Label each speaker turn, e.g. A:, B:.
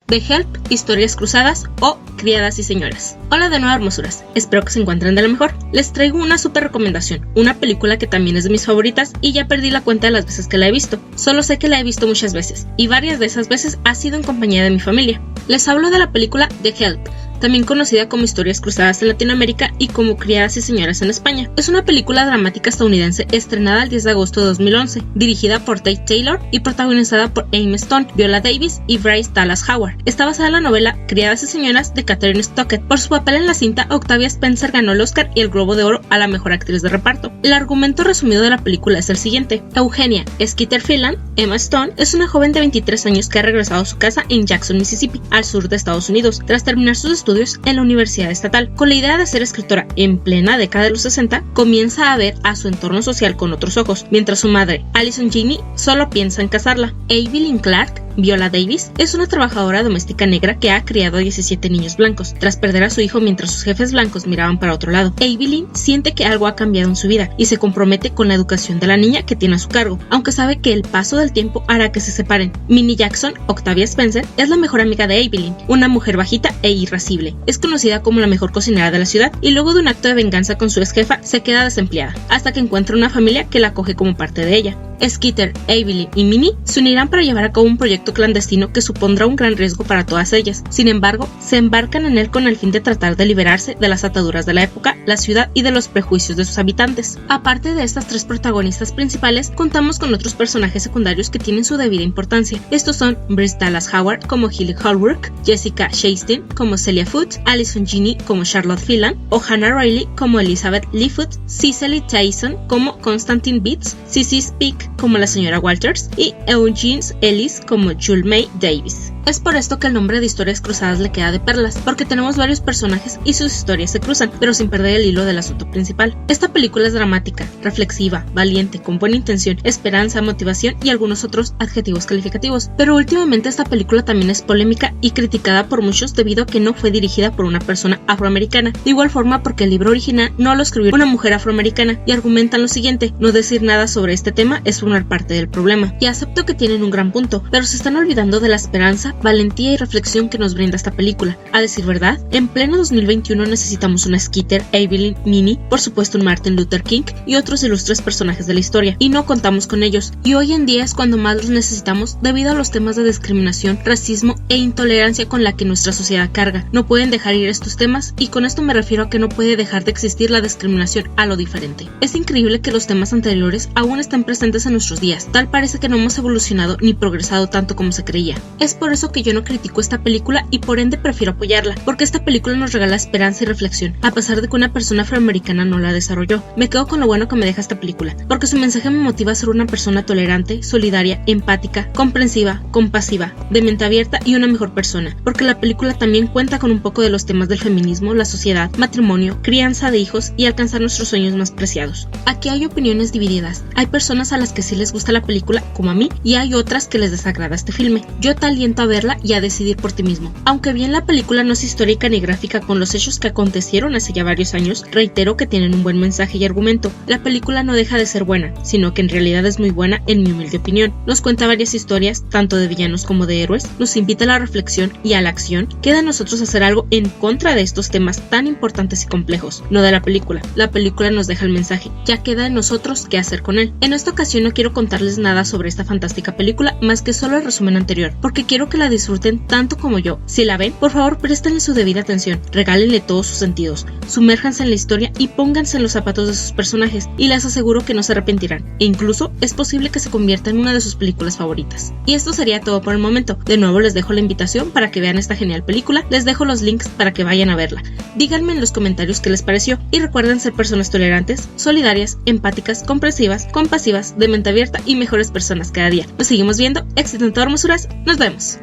A: The Help, Historias Cruzadas o Criadas y Señoras. Hola de nuevo, hermosuras, espero que se encuentren de lo mejor. Les traigo una super recomendación, una película que también es de mis favoritas y ya perdí la cuenta de las veces que la he visto. Solo sé que la he visto muchas veces y varias de esas veces ha sido en compañía de mi familia. Les hablo de la película The Help, también conocida como Historias Cruzadas en Latinoamérica y como Criadas y Señoras en España. Es una película dramática estadounidense estrenada el 10 de agosto de 2011, dirigida por Tate Taylor y protagonizada por Emma Stone, Viola Davis y Bryce Dallas Howard. Está basada en la novela Criadas y Señoras de Katherine Stockett. Por su papel en la cinta, Octavia Spencer ganó el Oscar y el Globo de Oro a la mejor actriz de reparto. El argumento resumido de la película es el siguiente. Eugenia Skeeter Phelan, Emma Stone, es una joven de 23 años que ha regresado a su casa en Jackson, Mississippi, al sur de Estados Unidos, tras terminar sus estudios en la Universidad Estatal. Con la idea de ser escritora en plena década de los 60, comienza a ver a su entorno social con otros ojos, mientras su madre, Allison Janney, solo piensa en casarla. Evelyn Clark, Viola Davis, es una trabajadora doméstica negra que ha criado a 17 niños blancos, tras perder a su hijo mientras sus jefes blancos miraban para otro lado. Evelyn siente que algo ha cambiado en su vida y se compromete con la educación de la niña que tiene a su cargo, aunque sabe que el paso del tiempo hará que se separen. Minnie Jackson, Octavia Spencer, es la mejor amiga de Evelyn, una mujer bajita e irascible. Es conocida como la mejor cocinera de la ciudad y luego de un acto de venganza con su ex jefa se queda desempleada, hasta que encuentra una familia que la acoge como parte de ella. Skeeter, Evelyn y Minnie se unirán para llevar a cabo un proyecto clandestino que supondrá un gran riesgo para todas ellas. Sin embargo, se embarcan en él con el fin de tratar de liberarse de las ataduras de la época, la ciudad y de los prejuicios de sus habitantes. Aparte de estas tres protagonistas principales, contamos con otros personajes secundarios que tienen su debida importancia. Estos son Bryce Dallas Howard como Hilly Holbrook, Jessica Chastain como Celia Foot, Allison Janney como Charlotte Phelan, Ohana Riley como Elizabeth Lee Foot, Cicely Tyson como Constantine Beats, Cissy Speak como la señora Walters y Eugene Ellis como Jewel May Davis. Es por esto que el nombre de Historias Cruzadas le queda de perlas, porque tenemos varios personajes y sus historias se cruzan, pero sin perder el hilo del asunto principal. Esta película es dramática, reflexiva, valiente, con buena intención, esperanza, motivación y algunos otros adjetivos calificativos, pero últimamente esta película también es polémica y criticada por muchos debido a que no fue dirigida por una persona afroamericana, de igual forma porque el libro original no lo escribió una mujer afroamericana y argumentan lo siguiente: no decir nada sobre este tema es formar parte del problema. Y acepto que tienen un gran punto, pero se están olvidando de la esperanza, valentía y reflexión que nos brinda esta película. A decir verdad, en pleno 2021 necesitamos una Skeeter, Evelyn, Minnie, por supuesto un Martin Luther King y otros ilustres personajes de la historia, y no contamos con ellos, y hoy en día es cuando más los necesitamos debido a los temas de discriminación, racismo e intolerancia con la que nuestra sociedad carga. No pueden dejar ir estos temas, y con esto me refiero a que no puede dejar de existir la discriminación a lo diferente. Es increíble que los temas anteriores aún estén presentes en nuestros días, tal parece que no hemos evolucionado ni progresado tanto como se creía. Es por eso que yo no critico esta película y por ende prefiero apoyarla, porque esta película nos regala esperanza y reflexión, a pesar de que una persona afroamericana no la desarrolló. Me quedo con lo bueno que me deja esta película, porque su mensaje me motiva a ser una persona tolerante, solidaria, empática, comprensiva, compasiva, de mente abierta y una mejor persona, porque la película también cuenta con un poco de los temas del feminismo, la sociedad, matrimonio, crianza de hijos y alcanzar nuestros sueños más preciados. Aquí hay opiniones divididas, hay personas a las que sí les gusta la película, como a mí, y hay otras que les desagrada este filme. Yo te aliento a verla y a decidir por ti mismo. Aunque bien la película no es histórica ni gráfica con los hechos que acontecieron hace ya varios años, reitero que tienen un buen mensaje y argumento. La película no deja de ser buena, sino que en realidad es muy buena en mi humilde opinión. Nos cuenta varias historias, tanto de villanos como de héroes, nos invita a la reflexión y a la acción. Queda a nosotros hacer algo en contra de estos temas tan importantes y complejos, no de la película. La película nos deja el mensaje, ya queda en nosotros qué hacer con él. En esta ocasión no quiero contarles nada sobre esta fantástica película, más que solo el resumen anterior, porque quiero que la disfruten tanto como yo. Si la ven, por favor préstenle su debida atención, regálenle todos sus sentidos, sumérjanse en la historia y pónganse en los zapatos de sus personajes, y les aseguro que no se arrepentirán, e incluso es posible que se convierta en una de sus películas favoritas. Y esto sería todo por el momento. De nuevo les dejo la invitación para que vean esta genial película, les dejo los links para que vayan a verla. Díganme en los comentarios qué les pareció, y recuerden ser personas tolerantes, solidarias, empáticas, comprensivas, compasivas, de mente abierta y mejores personas cada día. Nos seguimos viendo, éxito en todo, hermosuras, nos vemos.